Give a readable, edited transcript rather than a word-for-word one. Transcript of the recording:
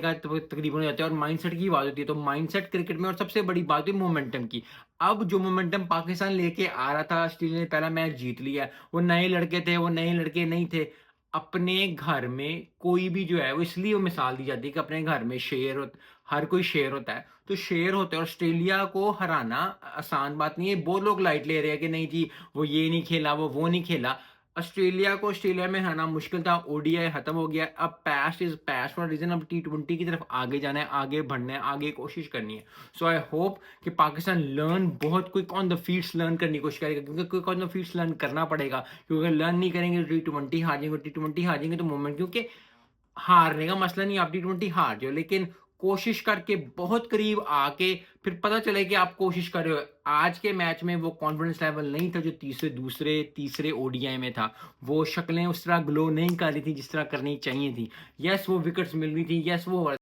का तो तकरीबन हो जाता है और माइंडसेट की बात होती है, तो माइंडसेट क्रिकेट में और सबसे बड़ी बात हुई मोमेंटम की। अब जो मोमेंटम पाकिस्तान लेके आ रहा था, ऑस्ट्रेलिया ने पहला मैच जीत लिया है, वो नए लड़के थे, वो नए लड़के नहीं थे। अपने घर में कोई भी जो है वो इसलिए वो मिसाल दी जाती है कि अपने घर में हर कोई शेर होता है, तो शेर होते हैं। ऑस्ट्रेलिया को हराना आसान बात नहीं है, बहुत लोग लाइट ले रहे हैं कि नहीं जी, वो नहीं खेला, वो नहीं खेला। ऑस्ट्रेलिया को ऑस्ट्रेलिया में हराना मुश्किल था, ओडीआई खत्म हो गया, अब past is past for reason, अब टी20 की तरफ आगे जाना है, आगे बढ़ना है, आगे कोशिश करनी है। सो आई होप कि पाकिस्तान बहुत quick on the fields learn करने की कोशिश करेगा, क्योंकि quick on the fields learn करना पड़ेगा, क्योंकि अगर लर्न नहीं करेंगे तो टी20 हार जाएंगे तो मोमेंट, क्योंकि हारने का मसला नहीं, आप टी20 हार जाओ, लेकिन कोशिश करके बहुत करीब आके फिर पता चले कि आप कोशिश कर रहे हो। आज के मैच में वो कॉन्फिडेंस लेवल नहीं था जो तीसरे ओडीआई में था। वो शक्लें उस तरह ग्लो नहीं कर रही थी जिस तरह करनी चाहिए थी। यस, वो विकेट्स मिल रही थी, यस वो